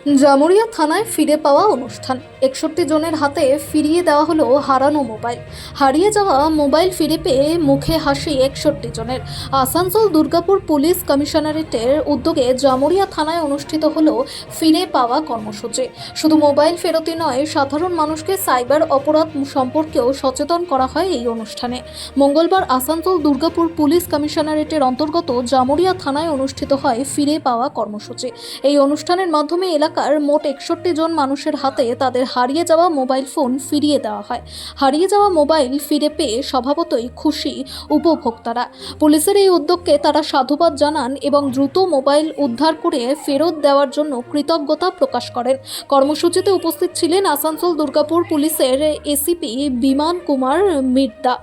জামুরিয়া থানায় ফিরে পাওয়া অনুষ্ঠান 61 জনের হাতে ফিরিয়ে দেওয়া হলো হারানো মোবাইল। হারিয়ে যাওয়া মোবাইল ফিরে পেয়ে মুখে হাসি 61 জনের। আসানসোল দুর্গাপুর পুলিশ কমিশনারেটের উদ্যোগে জামুরিয়া থানায় অনুষ্ঠিত হলো ফিরে পাওয়া কর্মসূচি। শুধু মোবাইল ফেরতই নয়, সাধারণ মানুষকে সাইবার অপরাধ সম্পর্কেও সচেতন করা হয় এই অনুষ্ঠানে। মঙ্গলবার আসানসোল দুর্গাপুর পুলিশ কমিশনারেটের অন্তর্গত জামুরিয়া থানায় অনুষ্ঠিত হয় ফিরে পাওয়া কর্মসূচি। এই অনুষ্ঠানের মাধ্যমে এলাকার মোট 61 জন মানুষের হাতে তাদের হারিয়ে যাওয়া মোবাইল ফোন ফিরিয়ে দেওয়া হয়। হারিয়ে যাওয়া মোবাইল ফিরে পেয়ে স্বভাবতই খুশি উপভোক্তারা। পুলিশের এই উদ্যোগকে তারা সাধুবাদ জানান এবং দ্রুত মোবাইল উদ্ধার করে ফেরত দেওয়ার জন্য কৃতজ্ঞতা প্রকাশ করেন। কর্মসূচিতে উপস্থিত ছিলেন আসানসোল দুর্গাপুর পুলিশের এসিপি বিমান কুমার মির্দা,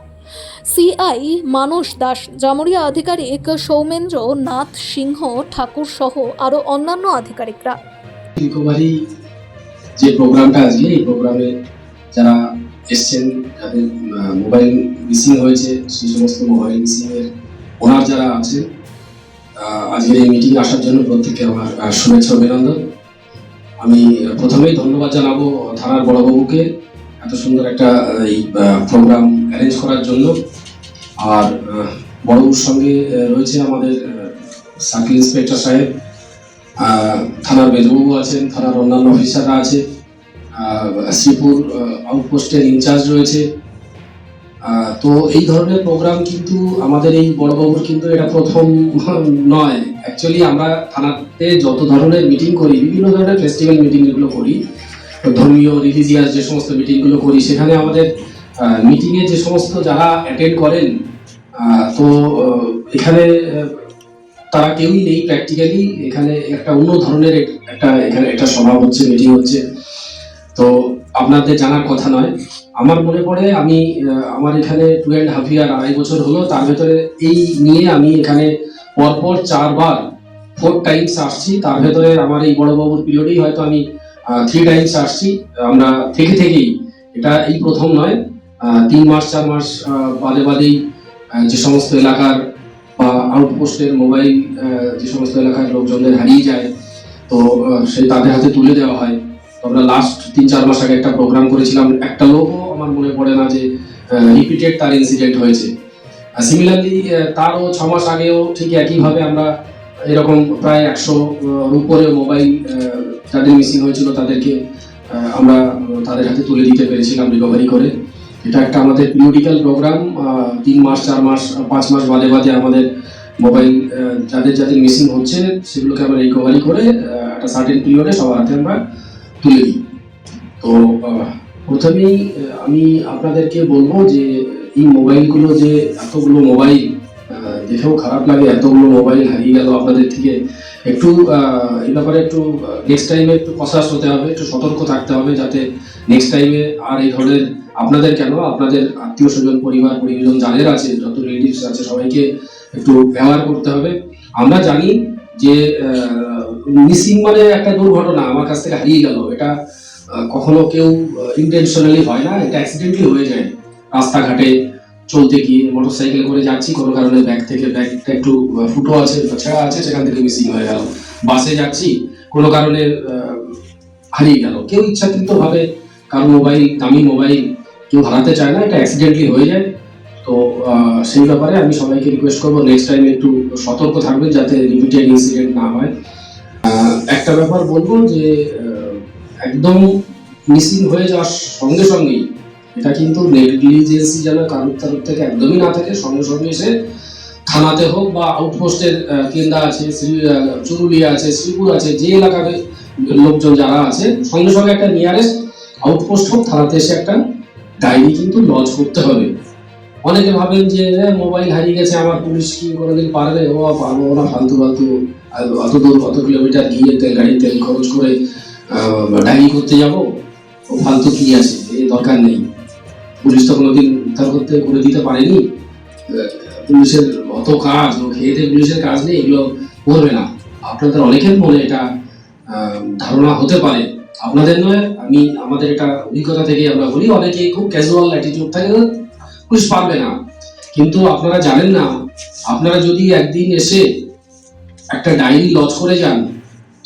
সিআই মানস দাস, জামুরিয়া আধিকারিক সৌমেন্দ্র নাথ সিংহ ঠাকুর সহ আরও অন্যান্য আধিকারিকরা। রিকভারি যে প্রোগ্রামটা আজকে, এই প্রোগ্রামে যারা এসছেন, যাদের মোবাইল মিসিং হয়েছে, সেই সমস্ত মোবাইল মিসিং এর ওনার যারা আছে, আজকের এই মিটিং আসার জন্য প্রত্যেককে আমার শুভেচ্ছা অভিনন্দন। আমি প্রথমেই ধন্যবাদ জানাবো থানার বড়বাবুকে এত সুন্দর একটা এই প্রোগ্রাম অ্যারেঞ্জ করার জন্য। আর বড়বাবুর সঙ্গে রয়েছে আমাদের সার্কেল ইন্সপেক্টর সাহেব, থানার মেজবাবু আছেন, থানার অন্যান্য অফিসাররা আছে, শ্রীপুর আউটপোস্টের ইনচার্জ রয়েছে। তো এই ধরনের প্রোগ্রাম কিন্তু আমাদের এই বড়বাবুর কিন্তু এটা প্রথম নয়। অ্যাকচুয়ালি আমরা থানাতে যত ধরনের মিটিং করি, বিভিন্ন ধরনের ফেস্টিভ্যাল মিটিং যেগুলো করি, ধর্মীয় রিলিজিয়াস যে সমস্ত মিটিংগুলো করি, সেখানে আমাদের মিটিংয়ে যে সমস্ত যারা অ্যাটেন্ড করেন, তো এখানে তারা কেউই নেই প্র্যাকটিক্যালি। এখানে একটা অন্য ধরনের এখানে একটা সভা হচ্ছে, মিটিং হচ্ছে। তো আপনাদের জানার কথা নয়, আমার মনে পড়ে আমি আমার এখানে 2.5 ইয়ার, 2.5 বছর হলো, তার ভেতরে এই নিয়ে আমি এখানে পরপর 4 টাইমস আসছি। তার ভেতরে আমার এই বড়বাবুর পিরিয়ডেই হয়তো আমি 3 টাইমস আসছি। আমরা থেকেই এটা এই প্রথম নয়, 3 মাস 4 মাস বাদেই যে সমস্ত এলাকার বা আউটপোস্টের মোবাইল যে সমস্ত এলাকার লোকজনদের হারিয়ে যায়, তো সেই তাদের হাতে তুলে দেওয়া হয়। আমরা লাস্ট 3-4 মাস আগে একটা প্রোগ্রাম করেছিলাম, একটা লোকও আমার মনে পড়ে না যে রিপিটেড তার ইনসিডেন্ট হয়েছে। সিমিলারলি তারও 6 মাস আগেও ঠিক একইভাবে আমরা এরকম প্রায় 100 উপরে মোবাইল যাদের মিসিং হয়েছিল তাদেরকে আমরা তাদের হাতে তুলে দিতে পেরেছিলাম রিকভারি করে। এটা একটা আমাদের পিরিয়ডিক্যাল প্রোগ্রাম। 3 মাস 4 মাস 5 মাস বাদে আমাদের মোবাইল যাদের মিসিং হচ্ছে সেগুলোকে আমরা রিকভারি করে একটা সার্টেন পিরিয়ডে সবার হাতে আমরা তুলে দিই। তো প্রথমেই আমি আপনাদেরকে বলবো যে এই মোবাইলগুলো, যে এতগুলো মোবাইল, দেখেও খারাপ লাগে, এতগুলো মোবাইল হারিয়ে গেল আপনাদের থেকে। একটু এই ব্যাপারে একটু নেক্সট টাইমে একটু কনসাস হতে হবে, একটু সতর্ক থাকতে হবে, যাতে নেক্সট টাইমে আর এই ধরনের আপনাদের কেন, আপনাদের আত্মীয় স্বজন, পরিজন যাদের আছে, যত রিলেটিভস আছে, সবাইকে একটু ব্যবহার করতে হবে। আমরা জানি যে মিসিং মানে একটা দুর্ঘটনা, আমার কাছ থেকে হারিয়ে গেল, এটা কখনো কেউ ইন্টেনশনালি হয় না, এটা অ্যাক্সিডেন্টলি হয়ে যায়। রাস্তাঘাটে চলতে গিয়ে মোটরসাইকেল করে যাচ্ছি, কোনো কারণে ব্যাগটা একটু ফুটো আছে, ছেঁড়া আছে, সেখান থেকে মিসিং হয়ে গেল। বাসে যাচ্ছি, কোনো কারণে হারিয়ে গেল। কেউ ইচ্ছাকৃত ভাবে কারো মোবাইল, দামি মোবাইল কেউ হারাতে চায় না, এটা অ্যাক্সিডেন্টলি হয়ে যায়। তো সেই ব্যাপারে আমি সবাইকে রিকোয়েস্ট করবো নেক্সট টাইম একটু সতর্ক থাকবেন, যাতে রিপিটেড ইনসিডেন্ট না হয়। একটা ব্যাপার বলবো যে একদম মিসিং হয়ে যাওয়ার সঙ্গেই এটা কিন্তু নেগলিজেন্সি যেন কারোর তরফ থেকে একদমই না থাকে। সঙ্গে এসে থানাতে হোক বা আউটপোস্টের কেন্দ্র আছে, চুরুলিয়া আছে, শ্রীপুর আছে, যে এলাকার লোকজন যারা আছে, সঙ্গে একটা নিয়ারেস্ট আউটপোস্ট হোক, থানাতে এসে একটা ডায়েরি কিন্তু লজ করতে হবে। অনেকে ভাবেন যে মোবাইল হারিয়ে গেছে, আমার পুলিশ কি কোনোদিন পারবে? ও পারবো না, ফালতু অত দূর, অত কিলোমিটার গিয়ে গাড়ির তেল খরচ করে ডায়েরি করতে যাবো, ও ফালতু কি আছে, দরকার নেই। পুলিশ তো কোনোদিন উদ্ধার করে দিতে পারেনি। পুলিশের অত কাজ, ও খেয়ে পুলিশের কাজ নেই, এগুলো করবে না। আপনাদের অনেকের মনে এটা ধারণা হতে পারে, আপনাদের নয়, আমাদের এটা অভিজ্ঞতা থেকে আমরা বলি। অনেকেই খুব ক্যাজুয়াল অ্যাটিটিউড থাকে, পুলিশ পারবে না। কিন্তু আপনারা জানেন না, আপনারা যদি একদিন এসে একটা ডায়েরি লজ করে যান,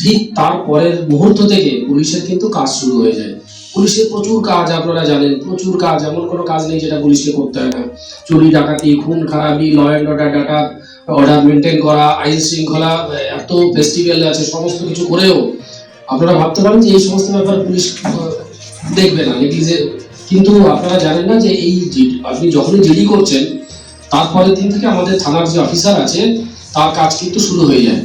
ঠিক তার পরের মুহূর্ত থেকে পুলিশের কিন্তু কাজ শুরু হয়ে যায়। পুলিশের প্রচুর কাজ, আপনারা জানেন, প্রচুর কাজ, এমন কোনো কাজ নেই যেটা পুলিশকে করতে হয় না। চুরি ডাকাতি, খুন খারাপি, ল অ্যান্ড অর্ডার মেনটেন করা, আইন শৃঙ্খলা, এত ফেস্টিভ্যাল আছে, সমস্ত কিছু করেও আপনারা ভাবতে পারেন যে এই সমস্ত ব্যাপার পুলিশ দেখবে না, কিন্তু আপনারা জানেন না যে আপনি যখনই জিডি করছেন তারপরের দিন থেকে আমাদের থানার যে অফিসার আছে তার কাজ কিন্তু শুরু হয়ে যায়।